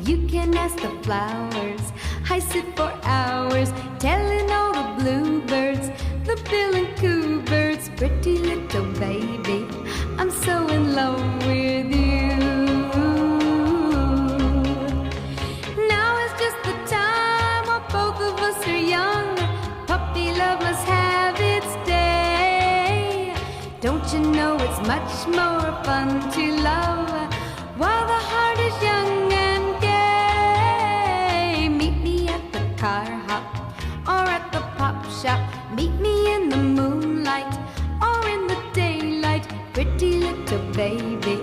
You can ask the flowers. I sit for hours telling all the bluebirds, the bill and coo birds, pretty little baby, I'm so in love with you. Now is just the time while both of us are young. Puppy love must have its day. Don't you know it's much more fun to love while the heart is young and gay? Meet me at the car hop or at the pop shop. Meet me in the moonlight or in the daylight, pretty little baby,